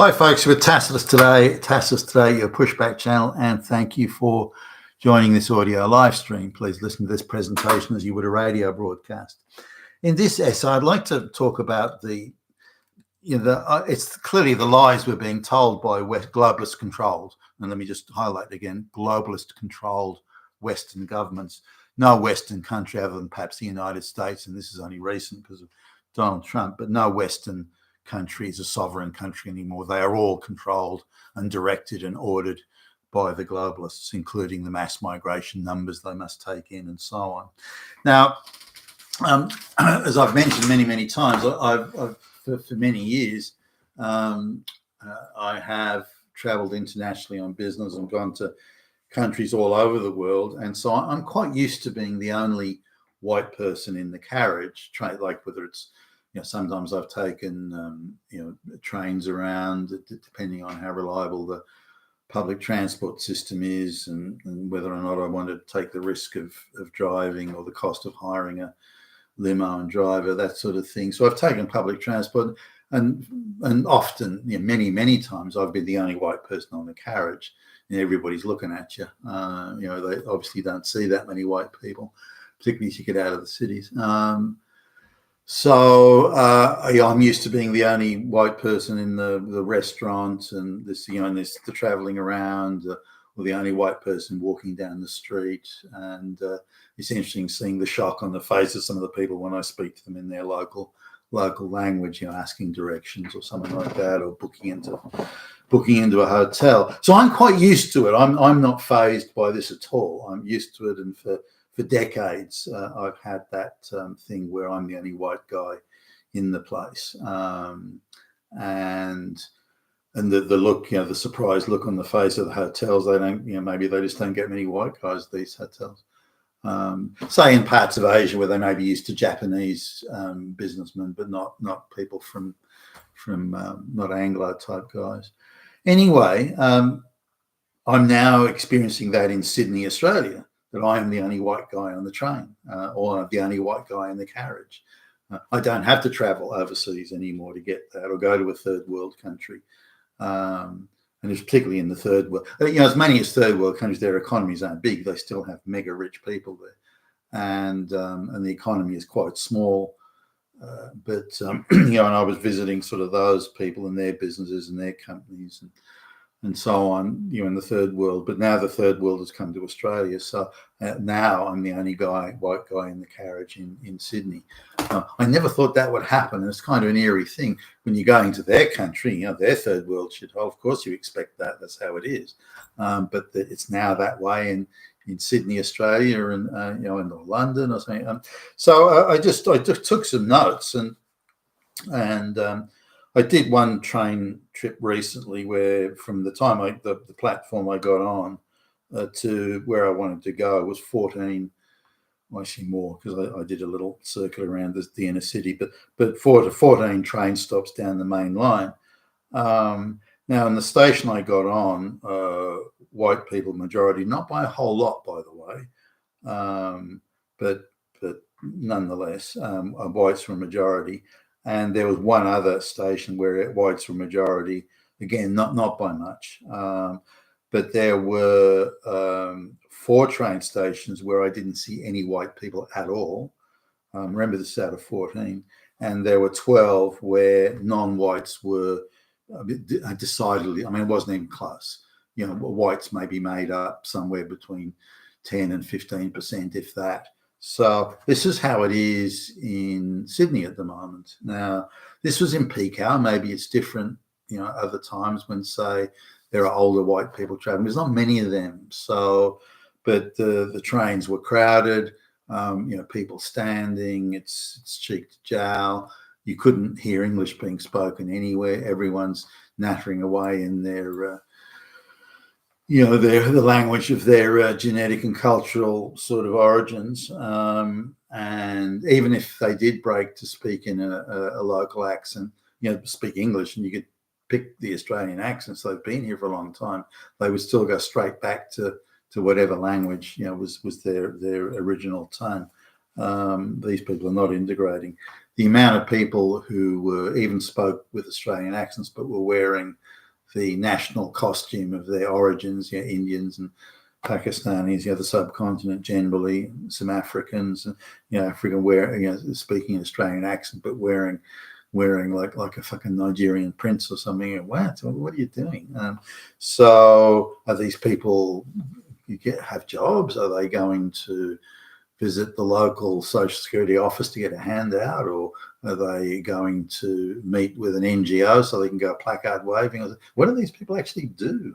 Hi folks, we're Tacitus today, your pushback channel, and thank you for joining this audio live stream. Please listen to this presentation as you would a radio broadcast. In this essay, I'd like to talk about it's clearly the lies we're being told by globalist controlled, and let me just highlight again, globalist controlled Western governments. No Western country other than perhaps the United States, and this is only recent because of Donald Trump, but no Western country is a sovereign country anymore. They are all controlled and directed and ordered by the globalists, including the mass migration numbers they must take in and so on. Now, as I've mentioned many times, for many years, I have traveled internationally on business and gone to countries all over the world. And so I'm quite used to being the only white person in the carriage, like whether it's, sometimes I've taken, trains around, depending on how reliable the public transport system is and whether or not I want to take the risk of driving or the cost of hiring a limo and driver, that sort of thing. So I've taken public transport and often, many times I've been the only white person on the carriage and everybody's looking at you. They obviously don't see that many white people, particularly as you get out of the cities. I'm used to being the only white person in the restaurant and this, the traveling around, or the only white person walking down the street. And it's interesting seeing the shock on the face of some of the people when I speak to them in their local language, asking directions or something like that, or booking into a hotel. So I'm quite used to it. I'm not fazed by this at all. I'm used to it, and for decades, I've had that thing where I'm the only white guy in the place, and the look, the surprised look on the face of the hotels. They don't, maybe they just don't get many white guys at these hotels. Say in parts of Asia where they may be used to Japanese businessmen, but not people from not Anglo type guys. Anyway, I'm now experiencing that in Sydney, Australia, that I am the only white guy on the train, or the only white guy in the carriage. I don't have to travel overseas anymore to get that, or go to a third world country. And it's particularly in the third world. As many as third world countries, their economies aren't big. They still have mega rich people there, and the economy is quite small. And I was visiting sort of those people and their businesses and their companies and so on, in the third world. But now the third world has come to Australia. So now I'm the only white guy in the carriage in Sydney. I never thought that would happen. And it's kind of an eerie thing when you're going to their country, their third world shithole. Of course you expect that. That's how it is. But it's now that way in Sydney, Australia, and in London or something. So I just took some notes and I did one train trip recently where from the time the platform I got on to where I wanted to go was 14, well, actually more, because I did a little circle around the inner city, but 14 train stops down the main line. Now in the station I got on, white people majority, not by a whole lot, by the way, but nonetheless, whites were a majority. And there was one other station where whites were majority, again, not by much. But there were 4 train stations where I didn't see any white people at all. Remember, this is out of 14. And there were 12 where non-whites were decidedly, it wasn't even close. Whites may be made up somewhere between 10 and 15%, if that. So this is how it is in Sydney at the moment. Now, this was in peak hour. Maybe it's different, other times when, say, there are older white people traveling. There's not many of them. So, but the trains were crowded, people standing, it's cheek to jowl. You couldn't hear English being spoken anywhere. Everyone's nattering away in their the language of their genetic and cultural sort of origins. And even if they did break to speak in a local accent, speak English, and you could pick the Australian accents, they've been here for a long time, they would still go straight back to whatever language, was their original tone. These people are not integrating. the amount of people who were even spoke with Australian accents but were wearing the national costume of their origins, Indians and Pakistanis, the subcontinent generally, some Africans, African speaking an Australian accent but wearing like a fucking Nigerian prince or something. What are you doing? So are these people have jobs? Are they going to visit the local social security office to get a handout, or are they going to meet with an NGO so they can go placard waving? What do these people actually do?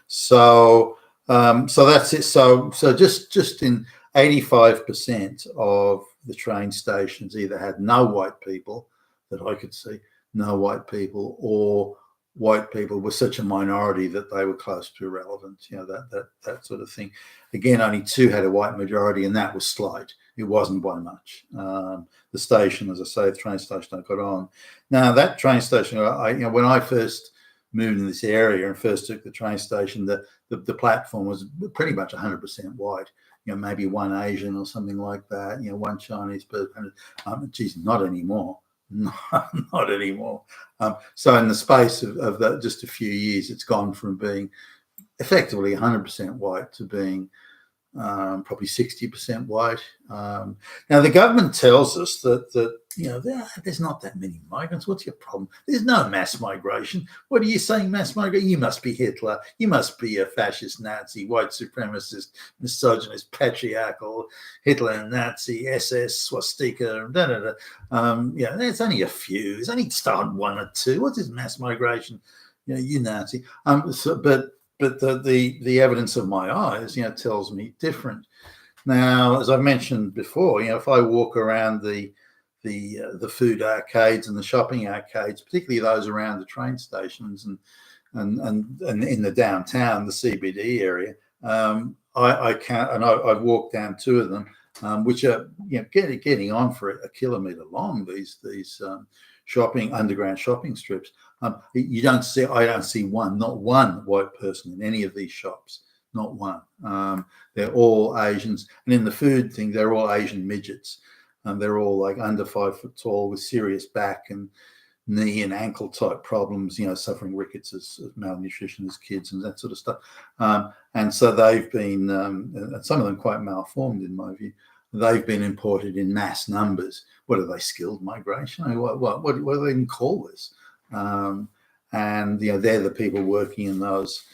So that's it. So just in 85% of the train stations either had no white people that I could see, no white people, or white people were such a minority that they were close to irrelevant, that sort of thing. Again, only 2 had a white majority, and that was slight. It wasn't by much. The station, as I say, the train station I got on. Now, that train station, when I first moved in this area and first took the train station, the platform was pretty much 100% white. Maybe one Asian or something like that. One Chinese person. Geez, not anymore. Not anymore. So in the space of that, just a few years, it's gone from being effectively 100% white to being probably 60% white. Now the government tells us that there's not that many migrants. What's your problem? There's no mass migration. What are you saying, mass migration? You must be Hitler. You must be a fascist, Nazi, white supremacist, misogynist, patriarchal, Hitler, Nazi, SS, swastika, there's only a few. There's only start 1 or 2. What is mass migration? You Nazi. But the evidence of my eyes, tells me different. Now, as I've mentioned before, if I walk around the food arcades and the shopping arcades, particularly those around the train stations and in the downtown, the CBD area, I've walked down 2 of them, which are getting on for a kilometre long. These underground shopping strips. I don't see not one white person in any of these shops, not one. They're all Asians, and in the food thing, they're all Asian midgets, and they're all like under 5 foot tall with serious back and knee and ankle type problems, suffering rickets as malnutrition as kids and that sort of stuff. And so they've been, some of them quite malformed in my view. They've been imported in mass numbers. What are they, skilled migration? What do they even call this? And they're the people working in those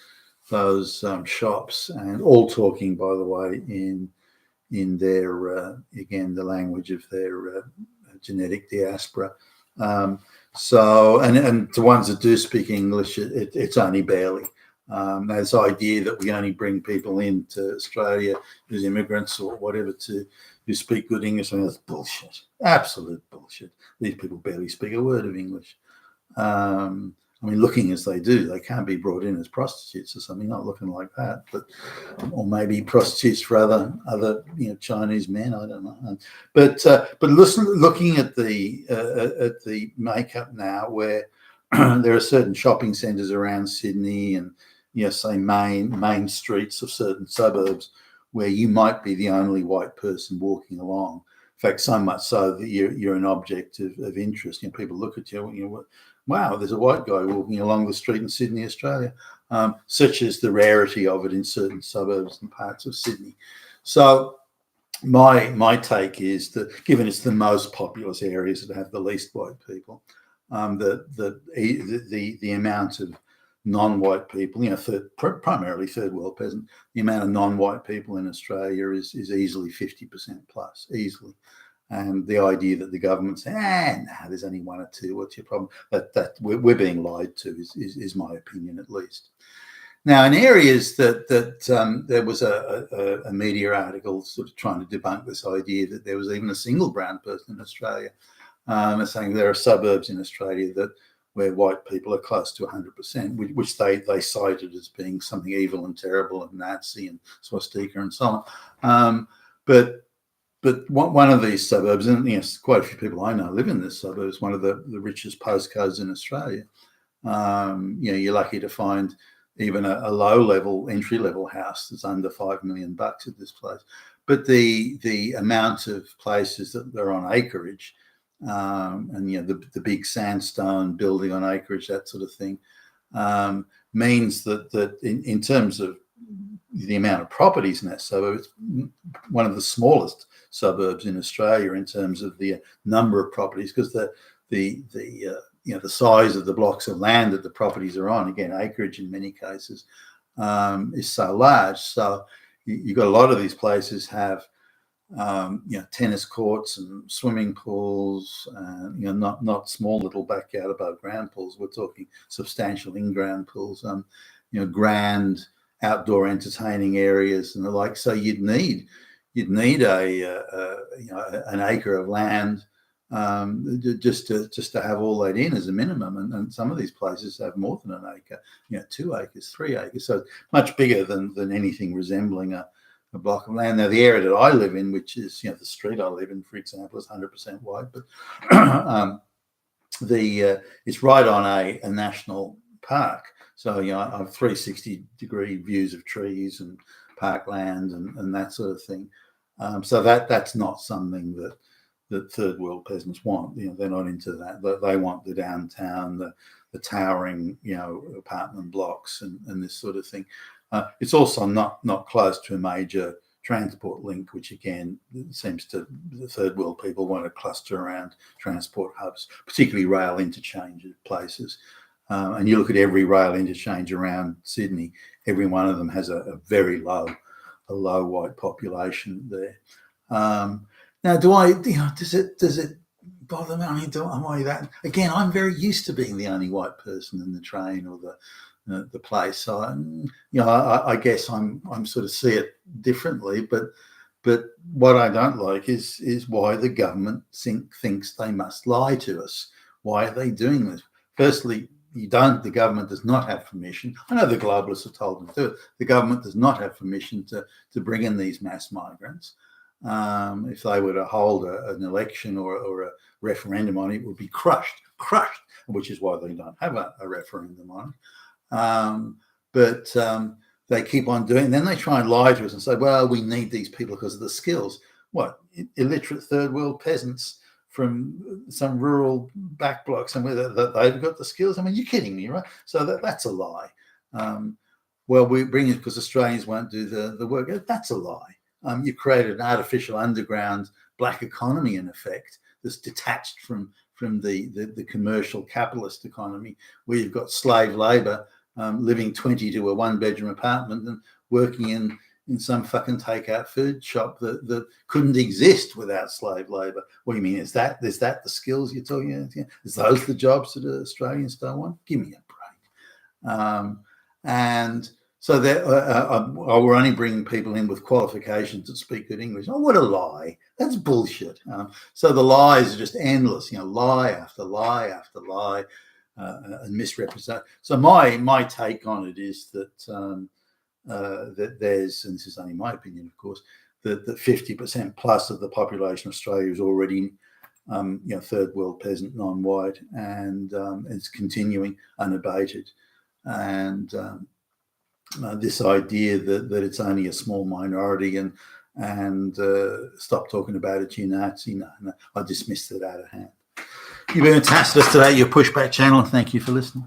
shops, and all talking, by the way, in their again, the language of their genetic diaspora. So and the ones that do speak English, it's only barely. This idea that we only bring people into Australia as immigrants or whatever who speak good English, that's bullshit. Absolute bullshit. These people barely speak a word of English. Looking as they do, they can't be brought in as prostitutes or something, not looking like that, or maybe prostitutes for other Chinese men. I don't know. But looking at the makeup now, where there are certain shopping centres around Sydney and say main streets of certain suburbs where you might be the only white person walking along. In fact, so much so that you're an object of interest. People look at you, wow, there's a white guy walking along the street in Sydney, Australia. Such is the rarity of it in certain suburbs and parts of Sydney. So my take is that, given it's the most populous areas that have the least white people, the amount of non-white people, primarily third world peasant, the amount of non-white people in Australia is easily 50% plus, easily. And the idea that the government saying, there's only 1 or 2, what's your problem? That we're being lied to is my opinion, at least. Now, in areas that there was a media article sort of trying to debunk this idea that there was even a single brown person in Australia, saying there are suburbs in Australia where white people are close to 100%, which they cited as being something evil and terrible and Nazi and swastika and so on. But one of these suburbs, and quite a few people I know live in this suburb, is one of the richest postcodes in Australia. You're lucky to find even a low-level, entry-level house that's under $5 million at this place. But the amount of places that are on acreage and the big sandstone building on acreage, that sort of thing, means that in terms of the amount of properties in that suburb, it's one of the smallest suburbs in Australia in terms of the number of properties, because the size of the blocks of land that the properties are on, again acreage in many cases, is so large. So you've got a lot of these places have tennis courts and swimming pools, not small little backyard above ground pools. We're talking substantial in-ground pools, grand outdoor entertaining areas and the like. So you'd need an acre of land just to have all that in as a minimum, and some of these places have more than an acre, 2 acres, 3 acres, so much bigger than anything resembling a block of land. Now, the area that I live in, which is the street I live in, for example, is 100% white, but it's right on a national park. So I have 360-degree views of trees and parkland and that sort of thing. So that's not something that third world peasants want. They're not into that. They want the downtown, the towering apartment blocks and this sort of thing. It's also not close to a major transport link, which again seems to the third world people want to cluster around transport hubs, particularly rail interchange places. And you look at every rail interchange around Sydney, every one of them has a very low white population there. Now, does it bother me? I mean, am I that? Again, I'm very used to being the only white person in the train or the place. So, I guess I'm sort of see it differently. But what I don't like is why the government thinks they must lie to us. Why are they doing this? Firstly, the government does not have permission. I know the globalists have told them to do it. The government does not have permission to bring in these mass migrants. If they were to hold an election or a referendum on it, it would be crushed, which is why they don't have a referendum on it. But they keep on doing it. And then they try and lie to us and say, well, we need these people because of the skills. What? Illiterate third world peasants from some rural back block somewhere that they've got the skills? I mean, you're kidding me, right? So that's a lie. Well, we bring it because Australians won't do the work. That's a lie. You've created an artificial underground black economy, in effect, that's detached from the commercial capitalist economy, where you've got slave labour living 20 to a one-bedroom apartment and working in some fucking takeout food shop that couldn't exist without slave labour. What do you mean? Is that the skills you're talking about? Is those the jobs that Australians don't want? Give me a break. And so we're only bringing people in with qualifications that speak good English. Oh, what a lie. That's bullshit. So the lies are just endless, lie after lie after lie, and misrepresent. So my take on it is that there's, and this is only my opinion, of course, that 50% plus of the population of Australia is already third world peasant, non-white, and it's continuing unabated. And this idea that it's only a small minority and stop talking about it, you Nazi. No, I dismissed it out of hand. You've been fantastic today, your Pushback channel. Thank you for listening.